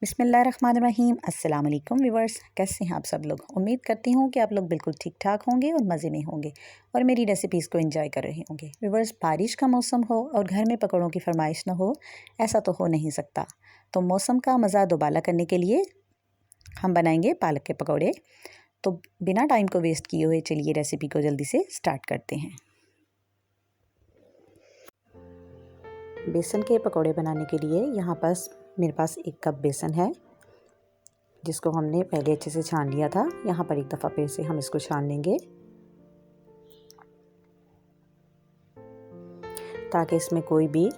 बिस्मिल्लाहिर्रहमानिर्रहीम। अस्सलाम वालेकुम व्यूअर्स, कैसे हैं आप सब लोग। उम्मीद करती हूँ कि आप लोग बिल्कुल ठीक ठाक होंगे और मज़े में होंगे और मेरी रेसिपीज़ को एंजॉय कर रहे होंगे। व्यूअर्स, बारिश का मौसम हो और घर में पकौड़ों की फरमाइश ना हो, ऐसा तो हो नहीं सकता। तो मौसम का मज़ा दोबाला करने के लिए हम बनाएंगे पालक के पकौड़े। तो बिना टाइम को वेस्ट किए हुए चलिए रेसिपी को जल्दी से स्टार्ट करते हैं। बेसन के पकौड़े बनाने के लिए मेरे पास 1 कप बेसन है, जिसको हमने पहले अच्छे से छान लिया था। यहाँ पर एक दफ़ा फिर से हम इसको छान लेंगे ताकि इसमें कोई भी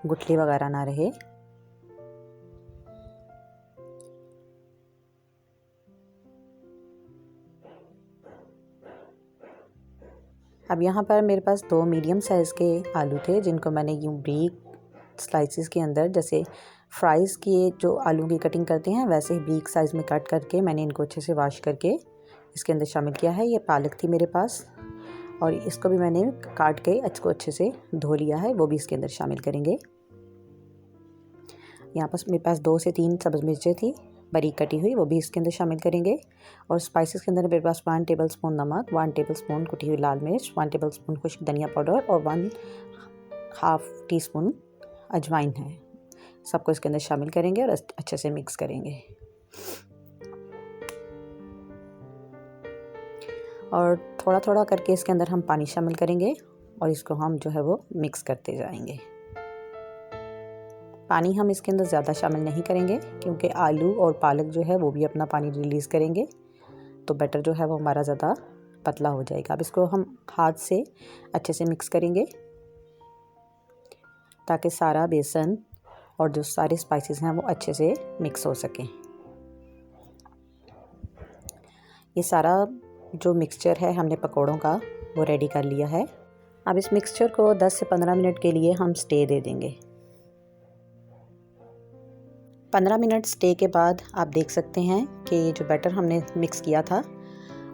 गुठली वगैरह ना रहे। अब यहाँ पर मेरे पास 2 मीडियम साइज़ के आलू थे, जिनको मैंने यूँ ब्रीक स्लाइसिस के अंदर, जैसे फ्राइज़ की जो आलू की कटिंग करते हैं वैसे ही ब्रीक साइज़ में कट करके मैंने इनको अच्छे से वॉश करके इसके अंदर शामिल किया है। ये पालक थी मेरे पास और इसको भी मैंने काट के इसको अच्छे से धो लिया है, वो भी इसके अंदर शामिल करेंगे। यहाँ पर मेरे पास 2 से 3 सब्ज़ मिर्चें थी बारीक कटी हुई, वो भी इसके अंदर शामिल करेंगे। और स्पाइसेस के अंदर मेरे पास 1 टेबलस्पून नमक, 1 टेबलस्पून कुटी हुई लाल मिर्च, 1 टेबलस्पून खुश्क धनिया पाउडर और 1/2 टीस्पून अजवाइन है। सबको इसके अंदर शामिल करेंगे और अच्छे से मिक्स करेंगे। और थोड़ा थोड़ा करके इसके अंदर हम पानी शामिल करेंगे और इसको हम जो है वो मिक्स करते जाएंगे। पानी हम इसके अंदर ज़्यादा शामिल नहीं करेंगे क्योंकि आलू और पालक जो है वो भी अपना पानी रिलीज़ करेंगे, तो बैटर जो है वो हमारा ज़्यादा पतला हो जाएगा। अब इसको हम हाथ से अच्छे से मिक्स करेंगे ताकि सारा बेसन और जो सारे स्पाइसेस हैं वो अच्छे से मिक्स हो सकें। ये सारा जो मिक्सचर है हमने पकौड़ों का वो रेडी कर लिया है। अब इस मिक्सचर को 10 से 15 मिनट के लिए हम स्टे दे देंगे। 15 मिनट स्टे के बाद आप देख सकते हैं कि जो बैटर हमने मिक्स किया था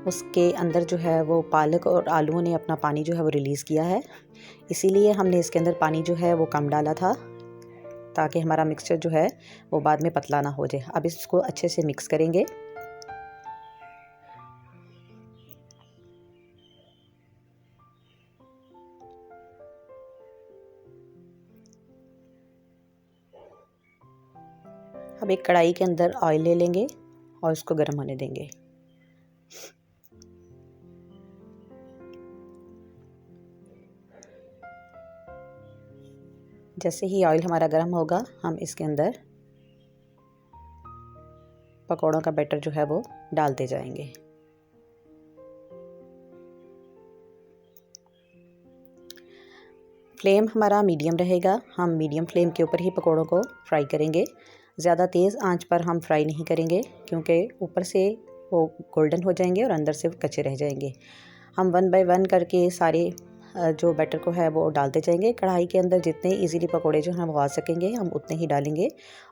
उसके अंदर जो है वो पालक और आलूओं ने अपना पानी जो है वो रिलीज़ किया है। इसीलिए हमने इसके अंदर पानी जो है वो कम डाला था ताकि हमारा मिक्सचर जो है वो बाद में पतला ना हो जाए। अब इसको अच्छे से मिक्स करेंगे। अब एक कढ़ाई के अंदर ऑयल ले लेंगे और उसको गर्म होने देंगे। जैसे ही ऑयल हमारा गर्म होगा हम इसके अंदर पकौड़ों का बैटर जो है वो डालते जाएंगे। फ्लेम हमारा मीडियम रहेगा। हम मीडियम फ्लेम के ऊपर ही पकौड़ों को फ्राई करेंगे। ज़्यादा तेज़ आंच पर हम फ्राई नहीं करेंगे क्योंकि ऊपर से वो गोल्डन हो जाएंगे और अंदर से कच्चे रह जाएंगे। हम 1 बाय 1 करके सारे जो बैटर को है वो डालते जाएंगे। कढ़ाई के अंदर जितने इजीली पकोड़े जो हैं वो आ सकेंगे हम उतने ही डालेंगे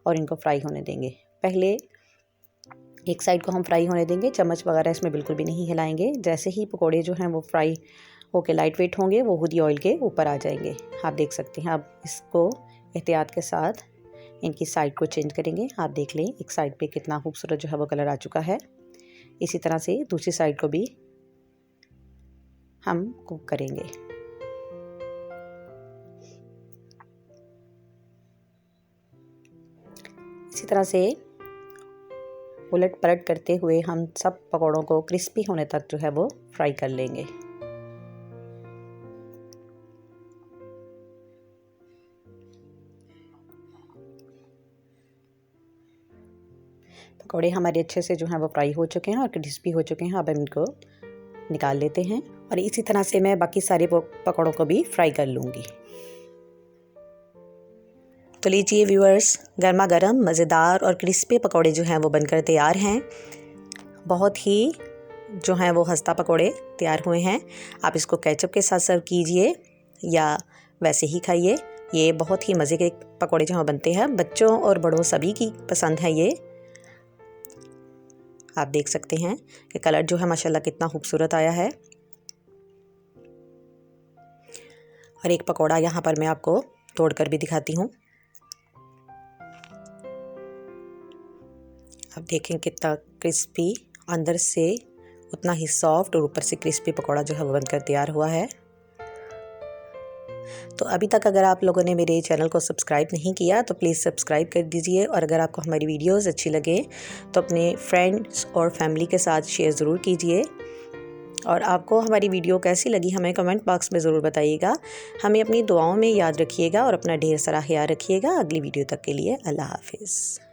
और इनको फ्राई होने देंगे। पहले एक साइड को हम फ्राई होने देंगे, चम्मच वगैरह इसमें बिल्कुल भी नहीं हिलाएंगे। जैसे ही पकोड़े जो हैं वो फ्राई होके लाइट वेट होंगे वो खुद ही ऑयल के ऊपर आ जाएंगे। आप देख सकते हैं। अब इसको एहतियात के साथ इनकी साइड को चेंज करेंगे। आप देख लें एक साइड पे कितना खूबसूरत जो है वो कलर आ चुका है। इसी तरह से दूसरी साइड को भी हम कुक करेंगे। इसी तरह से उलट पलट करते हुए हम सब पकौड़ों को क्रिस्पी होने तक जो है वो फ्राई कर लेंगे। पकौड़े हमारे अच्छे से जो हैं वो फ्राई हो चुके हैं और क्रिस्पी हो चुके हैं। अब हम इनको निकाल लेते हैं और इसी तरह से मैं बाकी सारे पकौड़ों को भी फ्राई कर लूँगी। तो लीजिए व्यूअर्स, गर्मा गर्म मज़ेदार और क्रिस्पी पकौड़े जो हैं वो बनकर तैयार हैं। बहुत ही जो हैं वो खस्ता पकौड़े तैयार हुए हैं। आप इसको केचप के साथ सर्व कीजिए या वैसे ही खाइए। ये बहुत ही मज़े के पकौड़े जो हैं बनते हैं, बच्चों और बड़ों सभी की पसंद है ये। आप देख सकते हैं कि कलर जो है माशाल्लाह कितना खूबसूरत आया है। और एक पकौड़ा यहाँ पर मैं आपको तोड़कर भी दिखाती हूँ। अब देखें कितना क्रिस्पी, अंदर से उतना ही सॉफ्ट और ऊपर से क्रिस्पी पकौड़ा जो है वो बनकर तैयार हुआ है। तो अभी तक अगर आप लोगों ने मेरे चैनल को सब्सक्राइब नहीं किया तो प्लीज़ सब्सक्राइब कर दीजिए, और अगर आपको हमारी वीडियोस अच्छी लगे तो अपने फ्रेंड्स और फैमिली के साथ शेयर ज़रूर कीजिए। और आपको हमारी वीडियो कैसी लगी हमें कमेंट बॉक्स में ज़रूर बताइएगा। हमें अपनी दुआओं में याद रखिएगा और अपना ढेर सारा ख्याल रखिएगा। अगली वीडियो तक के लिए अल्लाह हाफिज़।